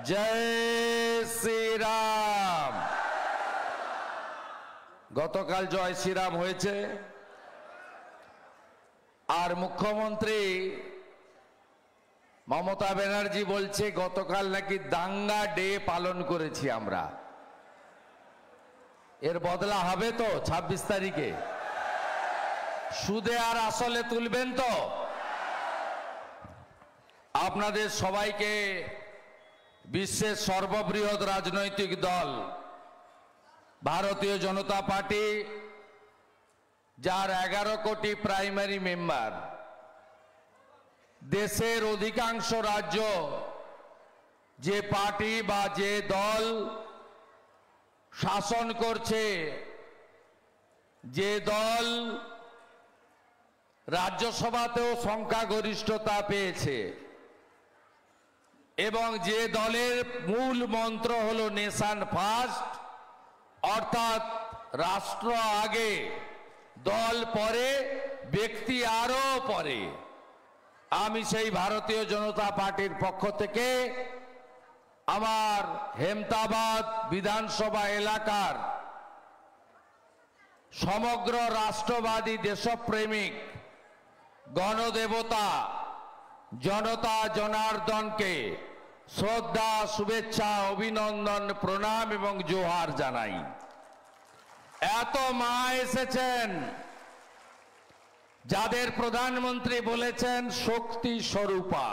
जय श्री राम। गतकाल जय श्री राम হয়েছে আর মুখ্যমন্ত্রী মমতা ব্যানার্জি বলছে গতকাল নাকি দাঙ্গা ডে পালন করেছি আমরা। এর বদলা হবে তো 26 তারিখে? সুদে আর আসলে তুলবেন তো? আপনাদের সবাইকে বিশ্বের সর্ববৃহৎ রাজনৈতিক দল ভারতীয় জনতা পার্টি, যার 11 কোটি প্রাইমারি মেম্বার, দেশের অধিকাংশ রাজ্য যে পার্টি বা যে দল শাসন করছে, যে দল রাজ্যসভাতেও সংখ্যাগরিষ্ঠতা পেয়েছে এবং যে দলের মূল মন্ত্র হলো নেশন ফার্স্ট, অর্থাৎ রাষ্ট্র আগে, দল পরে, ব্যক্তি আরো পরে, আমি সেই ভারতীয় জনতা পার্টির পক্ষ থেকে আমার হেমতাবাদ বিধানসভা এলাকার সমগ্র রাষ্ট্রবাদী দেশপ্রেমিক গণদেবতা জনতা জনার্দনকে শ্রদ্ধা, শুভেচ্ছা, অভিনন্দন, প্রণাম এবং জোহার জানাই। এত মা এসেছেন যাদের প্রধানমন্ত্রী বলেছেন শক্তি স্বরূপা।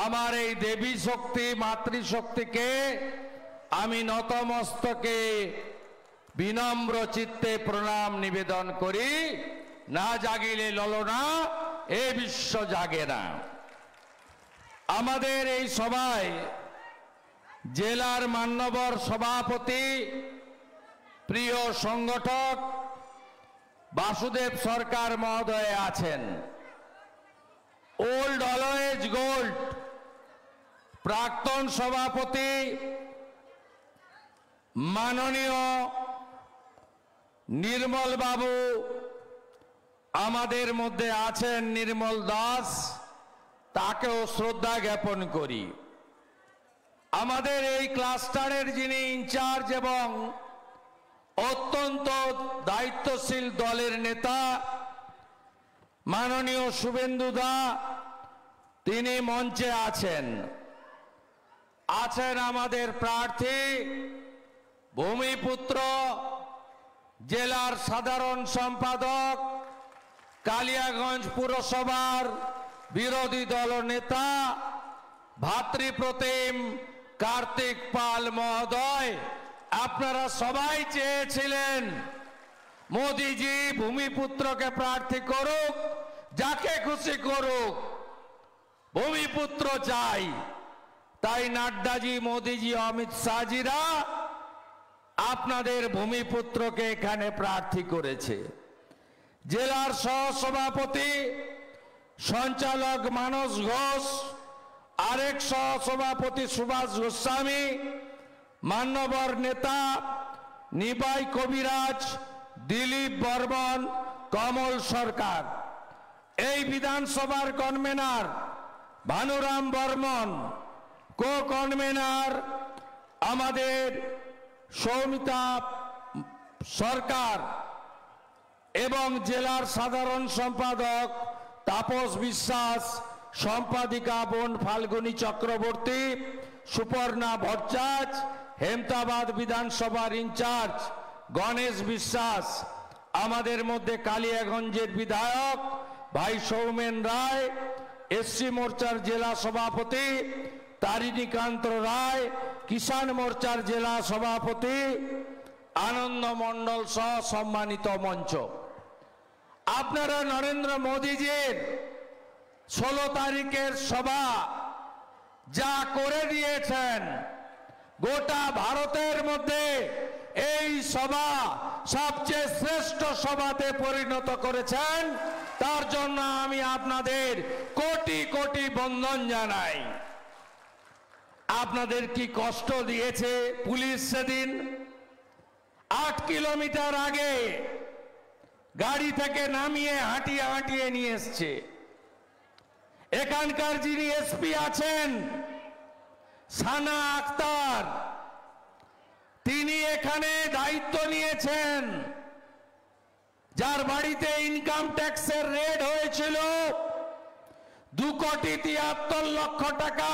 আমার এই দেবী শক্তি, মাতৃশক্তিকে আমি নতমস্তকে বিনম্র চিত্তে প্রণাম নিবেদন করি। না জাগিলে ললনা এ বিশ্ব জাগে না। আমাদের এই সভায় জেলার মান্যবর সভাপতি, প্রিয় সংগঠক বাসুদেব সরকার মহোদয় আছেন। ওল্ড অলওয়েজ গোল্ড প্রাক্তন সভাপতি মাননীয় নির্মল বাবু আমাদের মধ্যে আছেন, নির্মল দাস, তাকেও শ্রদ্ধা জ্ঞাপন করি। আমাদের এই ক্লাস্টারের যিনি ইনচার্জ এবং অত্যন্ত দায়িত্বশীল দলের নেতা মাননীয় শুভেন্দু দা, তিনি মঞ্চে আছেন। আছেন আমাদের প্রার্থী ভূমিপুত্র জেলার সাধারণ সম্পাদক, কালিয়াগঞ্জ পুরসভার বিরোধী দল নেতা ভাতৃপ্রতিম কার্তিক পাল মহোদয়। আপনারা সবাই চেয়েছিলেন মোদিজি ভূমিপুত্রকে প্রার্থী করুক, যাকে খুশি করুক, ভূমিপুত্র চাই। তাই নাড্ডাজি, মোদিজি, অমিত শাহজিরা আপনাদের ভূমিপুত্রকে এখানে প্রার্থী করেছে। জেলার সহসভাপতি সঞ্চালক মানস ঘোষ, আরেক সহসভাপতি সুভাষ গোস্বামী, মান্যবর নেতা নিবাই কবিরাজ, দিলীপ বর্মন, কমল সরকার, এই বিধানসভার কনভেনার ভানুরাম বর্মন, কো কনভেনার আমাদের সৌমিতা সরকার এবং জেলার সাধারণ সম্পাদক তাপস বিশ্বাস, সম্পাদিকা বোন ফাল্গুনী চক্রবর্তী, সুপর্ণা ভট্টাচ, হেমতাবাদ বিধানসভার ইনচার্জ গণেশ বিশ্বাস, আমাদের মধ্যে কালিয়াগঞ্জের বিধায়ক ভাই সৌমেন রায়, এসসি মোর্চার জেলা সভাপতি তারিণীকান্ত রায়, কিষাণ মোর্চার জেলা সভাপতি আনন্দ মণ্ডল সহ সম্মানিত মঞ্চ। আপনারা নরেন্দ্র মোদীজির 16 তারিখের সভা যা করে দিয়েছেন, গোটা ভারতের মধ্যে এই সভা সবচেয়ে শ্রেষ্ঠ সভাতে পরিণত করেছেন। তার জন্য আমি আপনাদের কোটি কোটি বন্দন জানাই। আপনাদের কি কষ্ট দিয়েছে পুলিশ সেদিন? 8 কিলোমিটার আগে গাড়ি থেকে নামিয়ে হাঁটিয়ে হাঁটিয়ে নিয়ে এসছে। এখানকার যিনি এসপি আছেন সানা আক্তার, তিনি এখানে দায়িত্ব নিয়েছেন, যার বাড়িতে ইনকাম ট্যাক্সের রেড হয়েছিল। 2,73,00,000 টাকা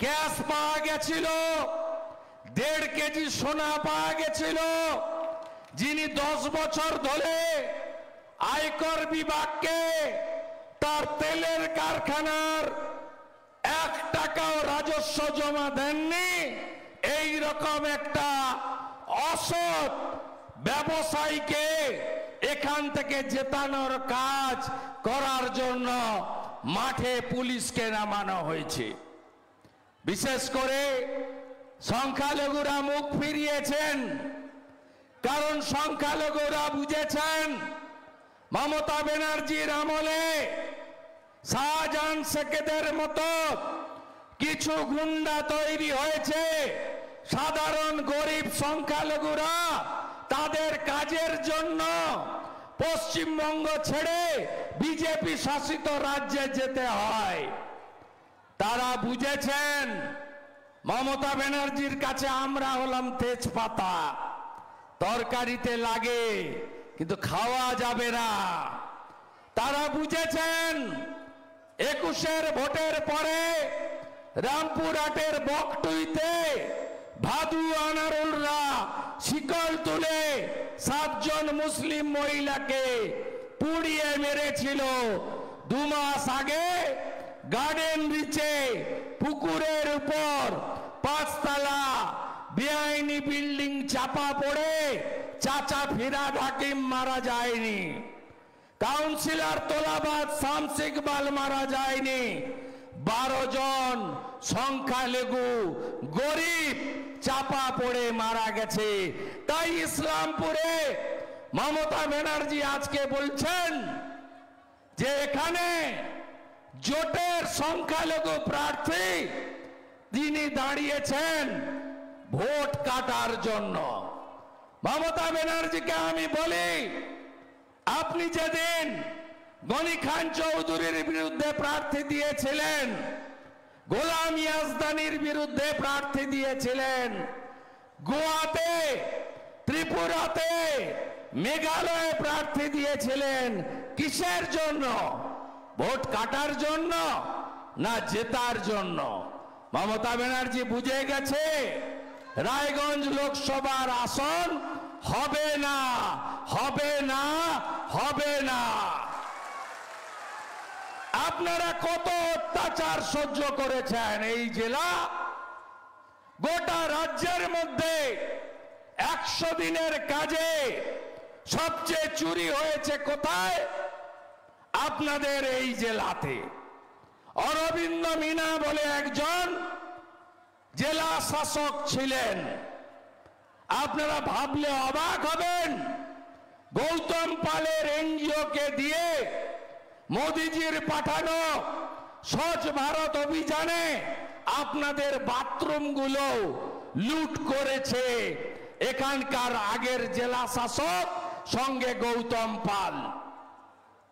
ক্যাশ পাওয়া গেছিল, 1.5 কেজি সোনা পাওয়া গেছিল। যিনি 10 বছর ধরে আয়কর বিভাগকে তার তেলের কারখানার 1 টাকাও রাজস্ব জমা দেননি, এই রকম একটা অসৎ ব্যবসায়ীকে এখান থেকে জেতানোর কাজ করার জন্য মাঠে পুলিশকে নামানো হয়েছে। বিশেষ করে সংখ্যালঘুরা মুখ ফিরিয়েছেন, কারণ সংখ্যালঘুরা বুঝেছেন মমতা ব্যানার্জির আমলে শাহজাহান শেখদের মতো কিছু গুন্ডা তৈরি হয়েছে। সাধারণ গরিব সংখ্যালঘুরা তাদের কাজের জন্য পশ্চিমবঙ্গ ছেড়ে বিজেপি শাসিত রাজ্যে যেতে হয়। তারা বুঝেছেন মমতা ব্যানার্জির কাছে আমরা হলাম তেজপাতা, তরকারিতে লাগে কিন্তু খাওয়া যাবে না। তারা বুঝেছেন 21-এর ভোটের পরে রামপুরহাটের বকটুইতে ভাদু আনারুলরা শিকল তুলে 7 জন মুসলিম মহিলাকে পুড়িয়ে মেরেছিল। 2 মাস আগে গার্ডেন রিচে পুকুরের উপর 5 তলা বেআইনি বিল্ডিং চাপা পড়ে চাচা ফিরাদ হাকিম মারা যায়নি, কাউন্সিলর তোলাবাদ শামস ইকবাল মারা যায়নি, 12 জন সংখ্যালঘু গরিব চাপা পড়ে মারা গেছে। তাই ইসলামপুরে মমতা ব্যানার্জি আজকে বলছেন যে এখানে জোটের সংখ্যালঘু প্রার্থী তিনি দাঁড়িয়েছেন ভোট কাটার জন্য। মমতা ব্যানার্জিকে আমি বলি, আপনি যেদিন গনি খান চৌধুরীর বিরুদ্ধে প্রার্থী দিয়েছিলেন, গোলাম ইয়াজদানির বিরুদ্ধে প্রার্থী দিয়েছিলেন, গোয়াতে, ত্রিপুরাতে, মেঘালয়ে প্রার্থী দিয়েছিলেন, কিসের জন্য? ভোট কাটার জন্য না জেতার জন্য? মমতা ব্যানার্জি বুঝে গেছে রায়গঞ্জ লোকসভার আসন হবে না, হবে না, হবে না। আপনারা কত অত্যাচার সহ্য করেছেন এই জেলা, গোটা রাজ্যের মধ্যে 100 দিনের কাজে সবচেয়ে চুরি হয়েছে কোথায়? আপনাদের এই জেলাতে। অরবিন্দ মিনা বলে একজন জেলা শাসক ছিলেন, আপনারা ভাবলে অবাক হবেন, গৌতম পালের এনজিওকে দিয়ে মোদিজির পাঠানো স্বচ্ছ ভারত অভিযানে আপনাদের বাথরুমগুলো লুট করেছে এখানকার আগের জেলা শাসক, সঙ্গে গৌতম পাল।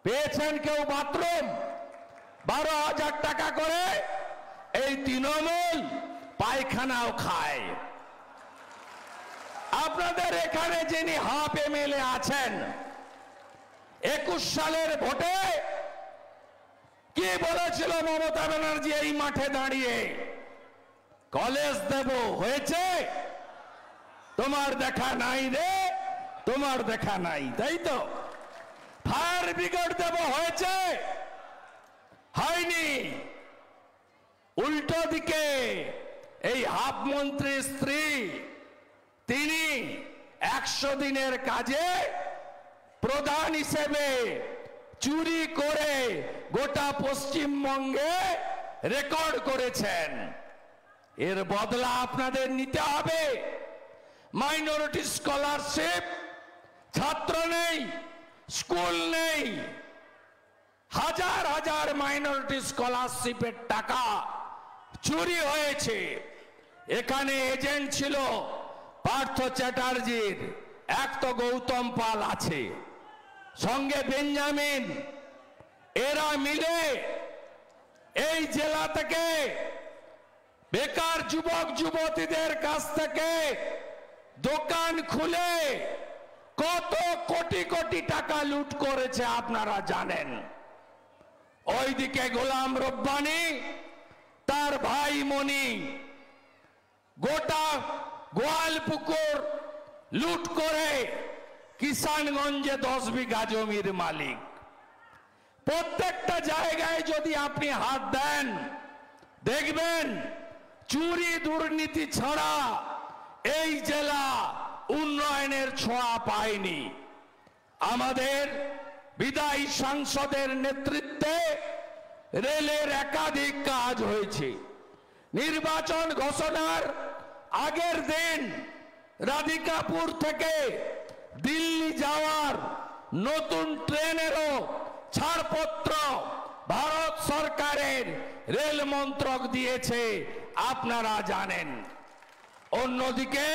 পেয়েছেন কেউ বাথরুম? 12,000 টাকা করে এই তৃণমূল পায়খানাও খায়। আপনাদের এখানে যিনি হাফ এমএলএ আছেন, 21 সালের ভোটে কি বলেছিল মমতা ব্যানার্জি এই মাঠে দাঁড়িয়ে? কলেজ দেব, হয়েছে? তোমার দেখা নাই রে, তোমার দেখা নাই, তাই তো? ফায়ার ব্রিগেড দেব, হয়েছে? হয়নি। উল্টো দিকে এই হাফ মন্ত্রীর স্ত্রী, তিনি 100 দিনের কাজে প্রধান হিসেবে চুরি করে গোটা পশ্চিমবঙ্গে রেকর্ড করেছেন। এর বদলা আপনাদের নিতে হবে। মাইনরিটি স্কলারশিপ, ছাত্র নেই, স্কুল নেই, হাজার হাজার মাইনরিটি স্কলারশিপের টাকা চুরি হয়েছে। এখানে এজেন্ট ছিল পার্থ চ্যাটার্জির, এক তো গৌতম পাল আছে, সঙ্গে বেঞ্জামিন, এরা মিলে এই জেলা থেকে বেকার যুবক যুবতীদের কাছ থেকে দোকান খুলে কত কোটি কোটি টাকা লুট করেছে আপনারা জানেন। ওইদিকে গোলাম রব্বানী তার ভাই মনি গোটা গোয়ালপুকুর লুট করে কিষানগঞ্জে 10 বিঘা জমির মালিক। প্রত্যেকটা জায়গায় যদি আপনি হাত দেন দেখবেন চুরি দুর্নীতি ছাড়া এই জেলা উন্নয়নের ছোঁয়া পায়নি। আমাদের বিদায়ী সাংসদের নেতৃত্বে রেলের একাধিক কাজ হয়েছে। নির্বাচন ঘোষণার আগের দিন রাধিকাপুর থেকে দিল্লি যাওয়ার নতুন ট্রেনেরও ছাড়পত্র ভারত সরকারের রেল মন্ত্রক দিয়েছে, আপনারা জানেন। অন্যদিকে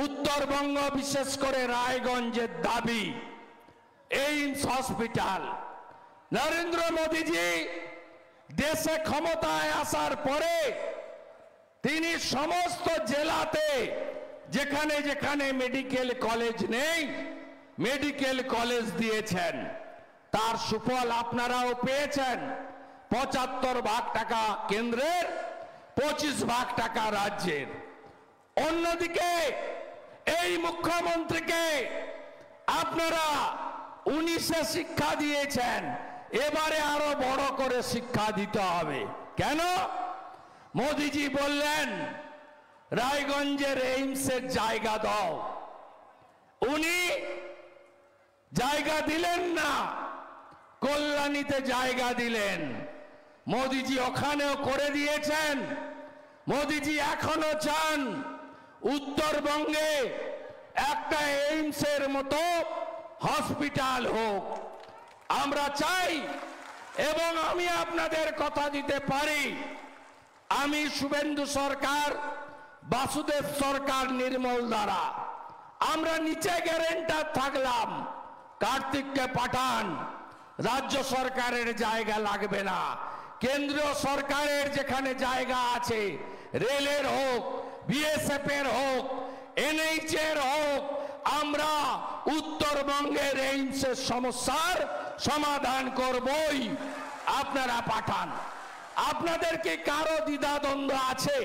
উত্তরবঙ্গ বিশেষ করে রায়গঞ্জের দাবি এইমস হসপিটাল। নরেন্দ্র মোদীজি দেশে ক্ষমতায় আসার পরে তিনি সমস্ত জেলাতে যেখানে যেখানে মেডিকেল কলেজ নেই মেডিকেল কলেজ দিয়েছেন। তার সুফল আপনারাও পেয়েছেন। 75 ভাগ টাকা কেন্দ্রের, 25 ভাগ টাকা রাজ্যের। অন্যদিকে এই মুখ্যমন্ত্রীকে আপনারা 19-এ শিক্ষা দিয়েছেন, এবারে আরো বড় করে শিক্ষা দিতে হবে। কেন? মোদিজি বললেন রায়গঞ্জের এইমসের জায়গা দাও, উনি জায়গা দিলেন না, কল্যাণীতে জায়গা দিলেন। মোদিজি ওখানেও করে দিয়েছেন। মোদিজি এখনো চান উত্তরবঙ্গে একটা এইমসের মতো হসপিটাল হোক। আমরা চাই এবং আমি আপনাদের কথা দিতে পারি, আমি শুভেন্দু সরকার, বাসুদেব সরকার, নির্মল দ্বারা আমরা নিচে গ্যারেন্টার থাকলাম, কার্তিককে পাঠান, রাজ্য সরকারের জায়গা লাগবে না। কেন্দ্রীয় সরকারের যেখানে জায়গা আছে, রেলের হোক, বিএসএফ এর হোক, এনএইচ এর হোক, আমরা উত্তরবঙ্গের এইমসের সমস্যার সমাধান করবই। আপনারা পাঠান। আপনাদের কি কারো দ্বিধাদ্বন্দ্ব আছে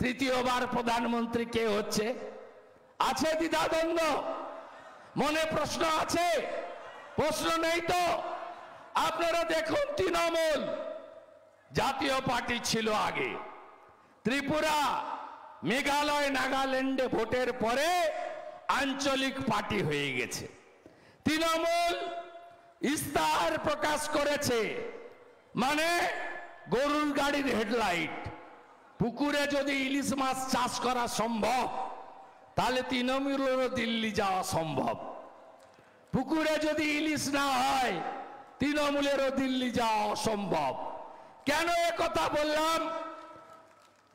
তৃতীয়বার প্রধানমন্ত্রী কে হচ্ছে? আছে দ্বিধাদ্বন্দ্ব? মনে প্রশ্ন আছে? প্রশ্ন নেই তো? আপনারা দেখুন, তৃণমূল জাতীয় পার্টি ছিল আগে, ত্রিপুরা, মেঘালয়, নাগাল্যান্ডে ভোটের পরে আঞ্চলিক পার্টি হয়ে গেছে। তৃণমূল ইস্তাহার প্রকাশ করেছে, মানে গরুর গাড়ির হেডলাইট। পুকুরে যদি ইলিশ মাছ চাষ করা সম্ভব, তাহলে তৃণমূলেরও দিল্লি যাওয়া সম্ভব। পুকুরে যদি ইলিশ না হয়, তৃণমূলেরও দিল্লি যাওয়া অসম্ভব। কেন কথা বললাম?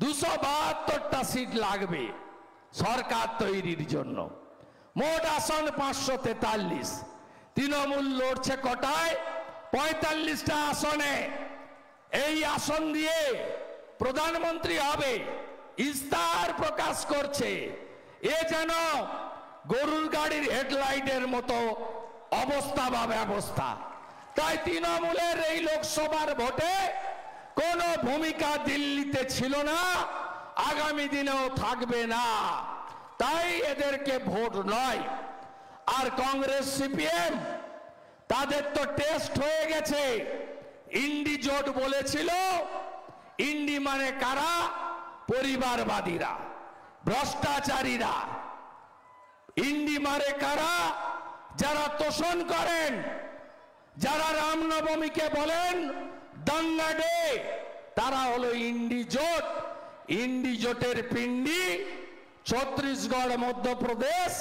272টা সিট লাগবে সরকার তৈরির জন্য। মোট আসন 543। তৃণমূল লড়ছে কটায়? 45টা আসনে। এই আসন দিয়ে প্রধানমন্ত্রী হবে, ইস্তাহার প্রকাশ করছে। এ যেন গরুর গাড়ির হেডলাইটের মতো অবস্থা বা ব্যবস্থা। তাই তৃণমূলের এই লোকসভার ভোটে কোনো ভূমিকা দিল্লিতে ছিল না, আগামী দিনেও থাকবে না। তাই এদেরকে ভোট নয়। আর কংগ্রেস, সিপিএম, তাদের তো টেস্ট হয়ে গেছে। ইন্ডি জোট বলেছিল। ইন্ডি মানে কারা? পরিবারবাদীরা, ভ্রষ্টাচারীরা। ইন্ডি মানে কারা? যারা তোষণ করেন, যারা রামনবমীকে বলেন দাঙ্গা ডে, তারা হলো ইন্ডি জোট। ইন্ডি জোটের পিন্ডি ছত্তিশগড়, মধ্যপ্রদেশ,